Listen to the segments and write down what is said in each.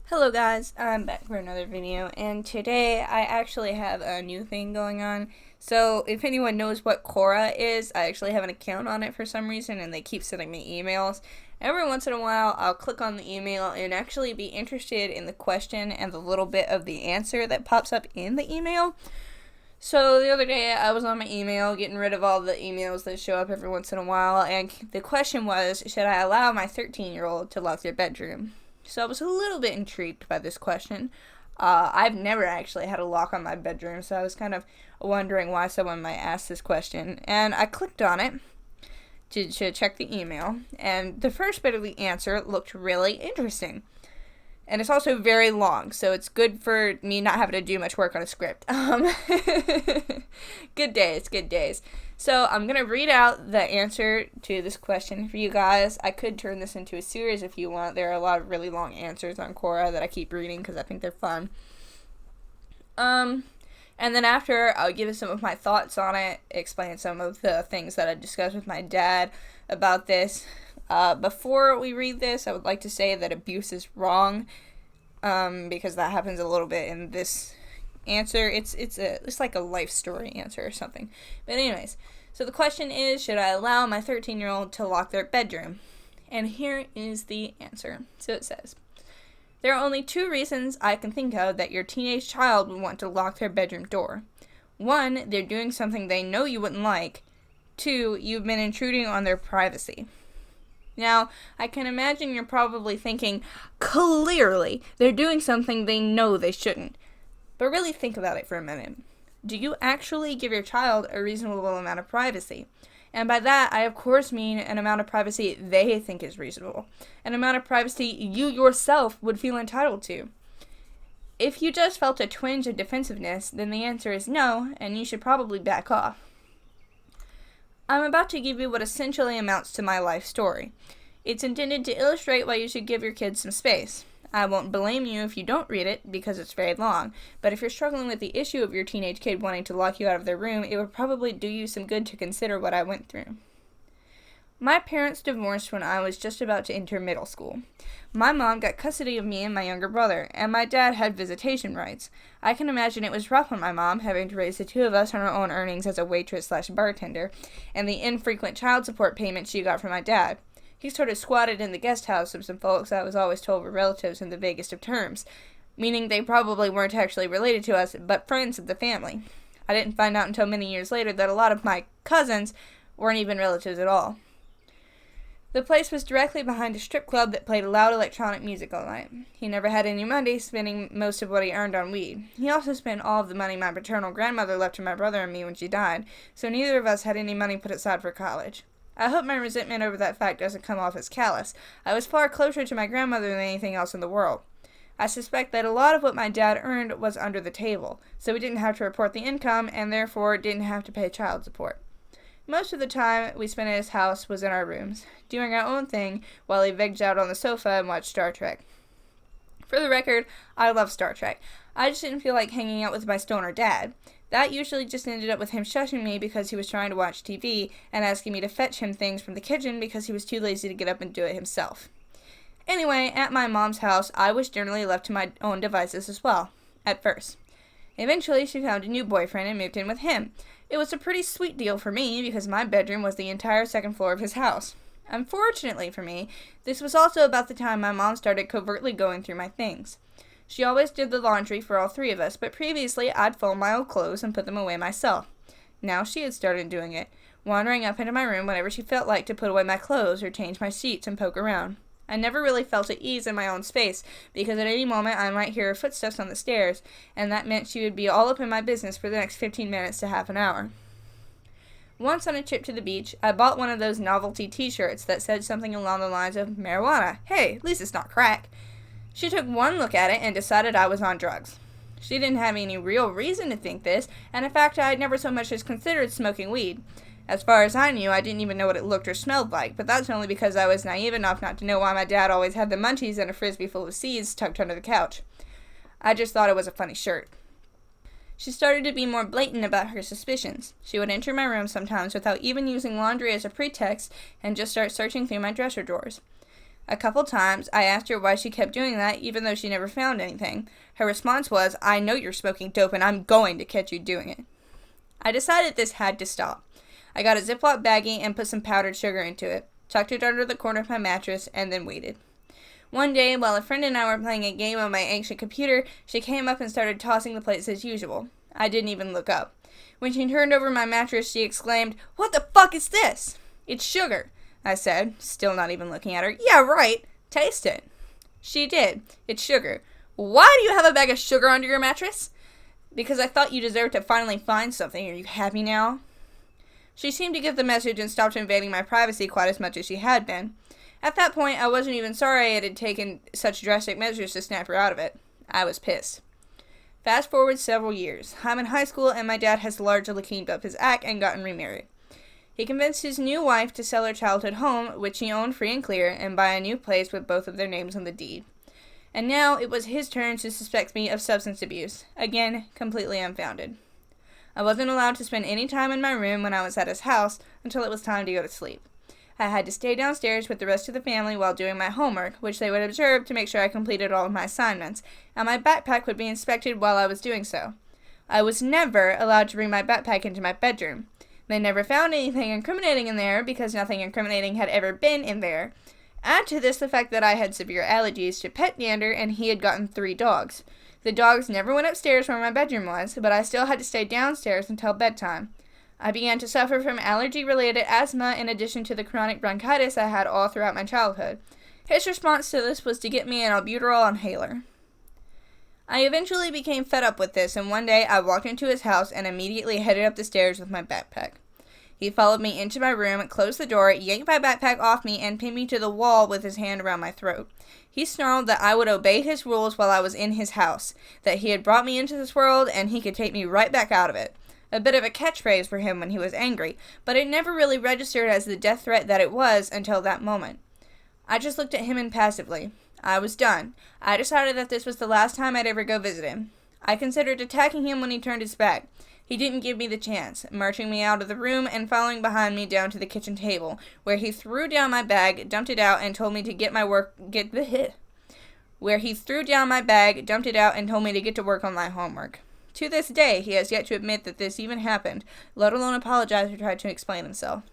Hello guys, I'm back for another video, and today I actually have a new thing going on. So if anyone knows what Quora is, I actually have an account on it for some reason, and they keep sending me emails. Every once in a while, I'll click on the email and actually be interested in the question and the little bit of the answer that pops up in the email. So the other day, I was on my email, getting rid of all the emails that show up every once in a while, and the question was, should I allow my 13-year-old to lock their bedroom? So I was a little bit intrigued by this question. I've never actually had a lock on my bedroom, so I was kind of wondering why someone might ask this question. And I clicked on it to check the email, and the first bit of the answer looked really interesting. And it's also very long, so it's good for me not having to do much work on a script. Good days, good days. So I'm going to read out the answer to this question for you guys. I could turn this into a series if you want. There are a lot of really long answers on Quora that I keep reading because I think they're fun. And then after, I'll give you some of my thoughts on it, explain some of the things that I discussed with my dad about this. Before we read this, I would like to say that abuse is wrong, because that happens a little bit in this answer. It's like a life story answer or something. But anyways, so the question is, should I allow my 13-year-old to lock their bedroom? And here is the answer. So it says, there are only two reasons I can think of that your teenage child would want to lock their bedroom door. One, they're doing something they know you wouldn't like. Two, you've been intruding on their privacy. Now, I can imagine you're probably thinking, clearly, they're doing something they know they shouldn't. But really think about it for a minute. Do you actually give your child a reasonable amount of privacy? And by that, I of course mean an amount of privacy they think is reasonable. An amount of privacy you yourself would feel entitled to. If you just felt a twinge of defensiveness, then the answer is no, and you should probably back off. I'm about to give you what essentially amounts to my life story. It's intended to illustrate why you should give your kids some space. I won't blame you if you don't read it, because it's very long, but if you're struggling with the issue of your teenage kid wanting to lock you out of their room, it would probably do you some good to consider what I went through. My parents divorced when I was just about to enter middle school. My mom got custody of me and my younger brother, and my dad had visitation rights. I can imagine it was rough on my mom, having to raise the two of us on her own earnings as a waitress/bartender, and the infrequent child support payments she got from my dad. He sort of squatted in the guest house of some folks I was always told were relatives in the vaguest of terms, meaning they probably weren't actually related to us, but friends of the family. I didn't find out until many years later that a lot of my cousins weren't even relatives at all. The place was directly behind a strip club that played loud electronic music all night. He never had any money, spending most of what he earned on weed. He also spent all of the money my paternal grandmother left to my brother and me when she died, so neither of us had any money put aside for college. I hope my resentment over that fact doesn't come off as callous. I was far closer to my grandmother than anything else in the world. I suspect that a lot of what my dad earned was under the table, so we didn't have to report the income and therefore didn't have to pay child support. Most of the time we spent at his house was in our rooms, doing our own thing while he vegged out on the sofa and watched Star Trek. For the record, I love Star Trek. I just didn't feel like hanging out with my stoner dad. That usually just ended up with him shushing me because he was trying to watch TV and asking me to fetch him things from the kitchen because he was too lazy to get up and do it himself. Anyway, at my mom's house, I was generally left to my own devices as well, at first. Eventually, she found a new boyfriend and moved in with him. It was a pretty sweet deal for me because my bedroom was the entire second floor of his house. Unfortunately for me, this was also about the time my mom started covertly going through my things. She always did the laundry for all three of us, but previously I'd fold my old clothes and put them away myself. Now she had started doing it, wandering up into my room whenever she felt like to put away my clothes or change my sheets and poke around. I never really felt at ease in my own space, because at any moment I might hear her footsteps on the stairs, and that meant she would be all up in my business for the next 15 minutes to half an hour. Once on a trip to the beach, I bought one of those novelty t-shirts that said something along the lines of, "Marijuana. Hey, at least it's not crack." She took one look at it and decided I was on drugs. She didn't have any real reason to think this, and in fact I had never so much as considered smoking weed. As far as I knew, I didn't even know what it looked or smelled like, but that's only because I was naive enough not to know why my dad always had the munchies and a frisbee full of seeds tucked under the couch. I just thought it was a funny shirt. She started to be more blatant about her suspicions. She would enter my room sometimes without even using laundry as a pretext and just start searching through my dresser drawers. A couple times, I asked her why she kept doing that even though she never found anything. Her response was, "I know you're smoking dope and I'm going to catch you doing it." I decided this had to stop. I got a Ziploc baggie and put some powdered sugar into it, tucked it under the corner of my mattress, and then waited. One day, while a friend and I were playing a game on my ancient computer, she came up and started tossing the plates as usual. I didn't even look up. When she turned over my mattress, she exclaimed, "What the fuck is this?" "It's sugar," I said, still not even looking at her. "Yeah, right. Taste it." She did. "It's sugar." "Why do you have a bag of sugar under your mattress?" "Because I thought you deserved to finally find something. Are you happy now?" She seemed to get the message and stopped invading my privacy quite as much as she had been. At that point, I wasn't even sorry it had taken such drastic measures to snap her out of it. I was pissed. Fast forward several years. I'm in high school and my dad has largely cleaned up his act and gotten remarried. He convinced his new wife to sell her childhood home, which he owned free and clear, and buy a new place with both of their names on the deed. And now it was his turn to suspect me of substance abuse. Again, completely unfounded. I wasn't allowed to spend any time in my room when I was at his house until it was time to go to sleep. I had to stay downstairs with the rest of the family while doing my homework, which they would observe to make sure I completed all of my assignments, and my backpack would be inspected while I was doing so. I was never allowed to bring my backpack into my bedroom. They never found anything incriminating in there because nothing incriminating had ever been in there. Add to this the fact that I had severe allergies to pet dander and he had gotten 3 dogs. The dogs never went upstairs where my bedroom was, but I still had to stay downstairs until bedtime. I began to suffer from allergy-related asthma in addition to the chronic bronchitis I had all throughout my childhood. His response to this was to get me an albuterol inhaler. I eventually became fed up with this, and one day I walked into his house and immediately headed up the stairs with my backpack. He followed me into my room, closed the door, yanked my backpack off me, and pinned me to the wall with his hand around my throat. He snarled that I would obey his rules while I was in his house, that he had brought me into this world and he could take me right back out of it. A bit of a catchphrase for him when he was angry, but it never really registered as the death threat that it was until that moment. I just looked at him impassively. I was done. I decided that this was the last time I'd ever go visit him. I considered attacking him when he turned his back. He didn't give me the chance, marching me out of the room and following behind me down to the kitchen table, where he threw down my bag, dumped it out, and told me to get to work on my homework. To this day, he has yet to admit that this even happened, let alone apologize or try to explain himself.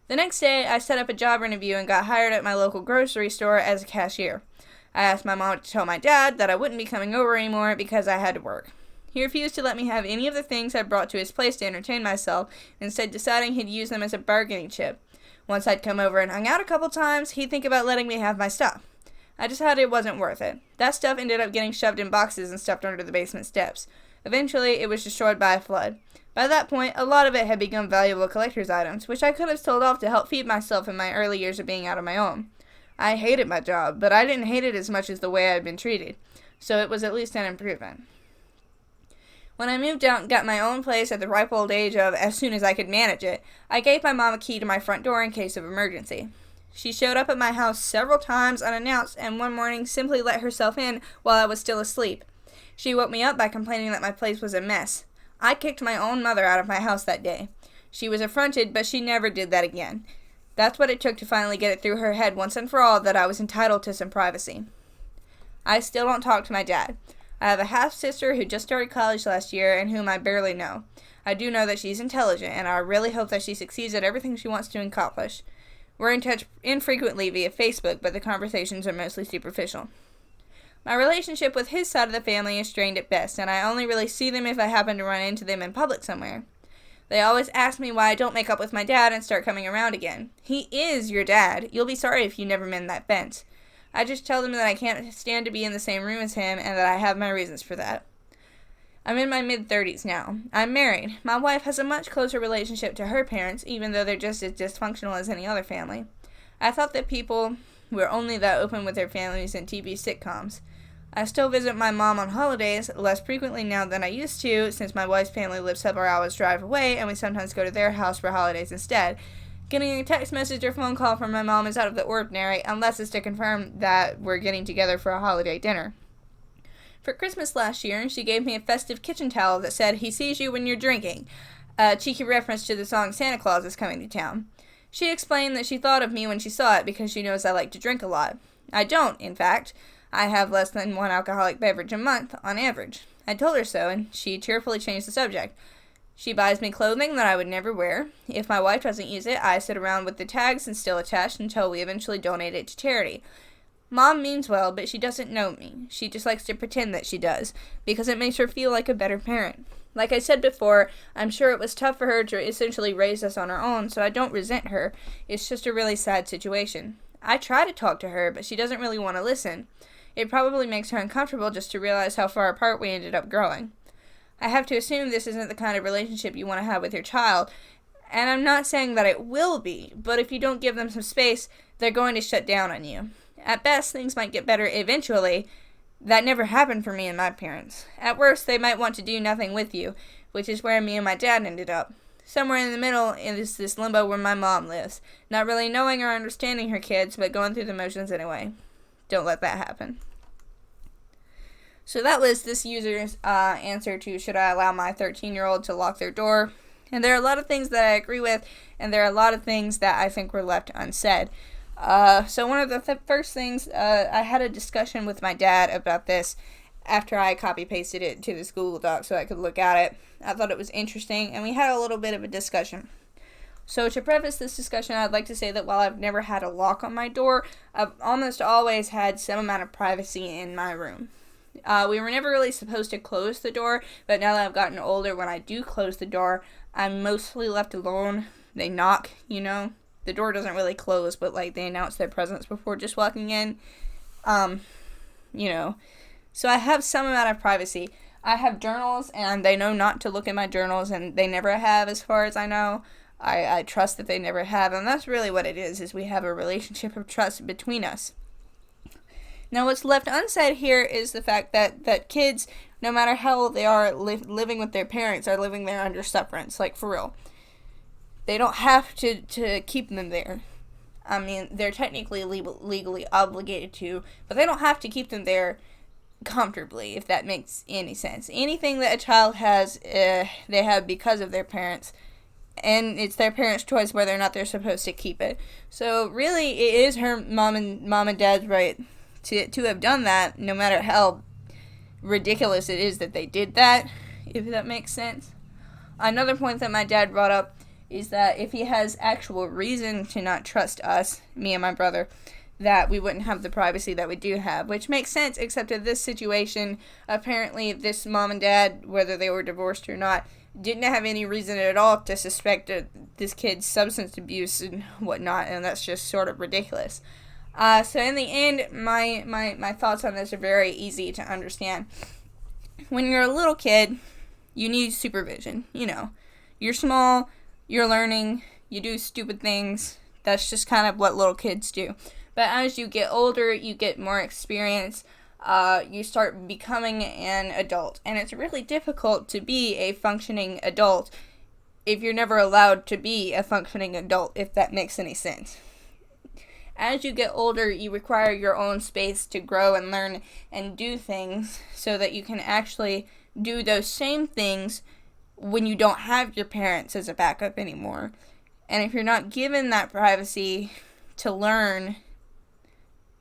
The next day, I set up a job interview and got hired at my local grocery store as a cashier. I asked my mom to tell my dad that I wouldn't be coming over anymore because I had to work. He refused to let me have any of the things I brought to his place to entertain myself, instead deciding he'd use them as a bargaining chip. Once I'd come over and hung out a couple times, he'd think about letting me have my stuff. I decided it wasn't worth it. That stuff ended up getting shoved in boxes and stuffed under the basement steps. Eventually, it was destroyed by a flood. By that point, a lot of it had become valuable collector's items, which I could have sold off to help feed myself in my early years of being out on my own. I hated my job, but I didn't hate it as much as the way I had been treated, so it was at least an improvement. When I moved out and got my own place at the ripe old age of as soon as I could manage it, I gave my mom a key to my front door in case of emergency. She showed up at my house several times unannounced and one morning simply let herself in while I was still asleep. She woke me up by complaining that my place was a mess. I kicked my own mother out of my house that day. She was affronted, but she never did that again. That's what it took to finally get it through her head once and for all that I was entitled to some privacy. I still don't talk to my dad. I have a half-sister who just started college last year and whom I barely know. I do know that she's intelligent, and I really hope that she succeeds at everything she wants to accomplish. We're in touch infrequently via Facebook, but the conversations are mostly superficial. My relationship with his side of the family is strained at best, and I only really see them if I happen to run into them in public somewhere. They always ask me why I don't make up with my dad and start coming around again. He is your dad. You'll be sorry if you never mend that fence. I just tell them that I can't stand to be in the same room as him and that I have my reasons for that. I'm in my mid-30s now. I'm married. My wife has a much closer relationship to her parents, even though they're just as dysfunctional as any other family. I thought that people were only that open with their families in TV sitcoms. I still visit my mom on holidays, less frequently now than I used to, since my wife's family lives several hours drive away, and we sometimes go to their house for holidays instead. Getting a text message or phone call from my mom is out of the ordinary, unless it's to confirm that we're getting together for a holiday dinner. For Christmas last year, she gave me a festive kitchen towel that said, "He sees you when you're drinking," a cheeky reference to the song Santa Claus is Coming to Town. She explained that she thought of me when she saw it because she knows I like to drink a lot. I don't, in fact. I have less than one alcoholic beverage a month, on average. I told her so, and she cheerfully changed the subject. She buys me clothing that I would never wear. If my wife doesn't use it, I sit around with the tags and still attached until we eventually donate it to charity. Mom means well, but she doesn't know me. She just likes to pretend that she does, because it makes her feel like a better parent. Like I said before, I'm sure it was tough for her to essentially raise us on her own, so I don't resent her. It's just a really sad situation. I try to talk to her, but she doesn't really want to listen. It probably makes her uncomfortable just to realize how far apart we ended up growing. I have to assume this isn't the kind of relationship you want to have with your child, and I'm not saying that it will be, but if you don't give them some space, they're going to shut down on you. At best, things might get better eventually. That never happened for me and my parents. At worst, they might want to do nothing with you, which is where me and my dad ended up. Somewhere in the middle is this limbo where my mom lives, not really knowing or understanding her kids, but going through the motions anyway. Don't let that happen. So that was this user's answer to should I allow my 13-year-old to lock their door. And there are a lot of things that I agree with, and there are a lot of things that I think were left unsaid. So one of the first things, I had a discussion with my dad about this after I copy-pasted it to this Google Doc so I could look at it. I thought it was interesting, and we had a little bit of a discussion. So to preface this discussion, I'd like to say that while I've never had a lock on my door, I've almost always had some amount of privacy in my room. We were never really supposed to close the door, but now that I've gotten older, when I do close the door, I'm mostly left alone. They knock, The door doesn't really close, but, they announce their presence before just walking in. So I have some amount of privacy. I have journals, and they know not to look at my journals, and they never have, as far as I know. I trust that they never have, and that's really what it is we have a relationship of trust between us. Now, what's left unsaid here is the fact that kids, no matter how old they are, living with their parents, are living there under sufferance, for real. They don't have to keep them there. I mean, they're technically legally obligated to, but they don't have to keep them there comfortably, if that makes any sense. Anything that a child has, they have because of their parents, and it's their parents' choice whether or not they're supposed to keep it. So really, it is her mom and dad's right to have done that, no matter how ridiculous it is that they did that, if that makes sense. Another point that my dad brought up is that if he has actual reason to not trust us, me and my brother, that we wouldn't have the privacy that we do have, which makes sense, except in this situation, apparently this mom and dad, whether they were divorced or not, didn't have any reason at all to suspect this kid's substance abuse and whatnot, and that's just sort of ridiculous. So in the end, my thoughts on this are very easy to understand. When you're a little kid, you need supervision, You're small, you're learning, you do stupid things. That's just kind of what little kids do. But as you get older, you get more experience, you start becoming an adult. And it's really difficult to be a functioning adult if you're never allowed to be a functioning adult, if that makes any sense. As you get older, you require your own space to grow and learn and do things so that you can actually do those same things when you don't have your parents as a backup anymore. And if you're not given that privacy to learn,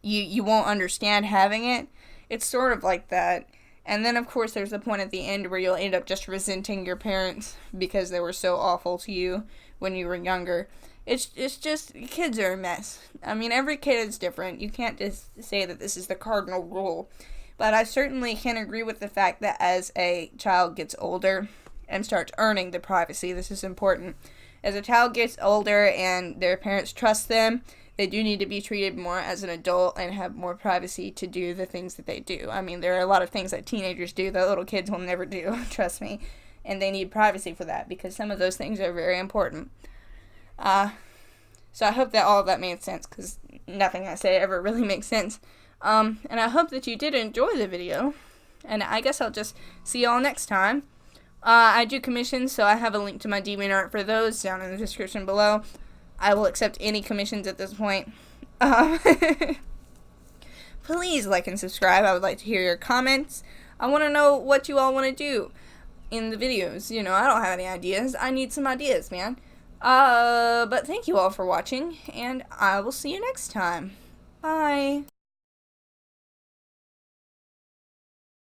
you won't understand having it. It's sort of like that. And then, of course, there's the point at the end where you'll end up just resenting your parents because they were so awful to you when you were younger. It's just, kids are a mess. I mean, every kid is different. You can't just say that this is the cardinal rule. But I certainly can agree with the fact that as a child gets older and starts earning the privacy, this is important. As a child gets older and their parents trust them, they do need to be treated more as an adult and have more privacy to do the things that they do. I mean, there are a lot of things that teenagers do that little kids will never do, trust me. And they need privacy for that because some of those things are very important. So I hope that all of that made sense, because nothing I say ever really makes sense. And I hope that you did enjoy the video, and I guess I'll just see y'all next time. I do commissions, so I have a link to my DeviantArt for those down in the description below. I will accept any commissions at this point. Please like and subscribe. I would like to hear your comments. I want to know what you all want to do in the videos. I don't have any ideas. I need some ideas, man. But thank you all for watching, and I will see you next time. Bye.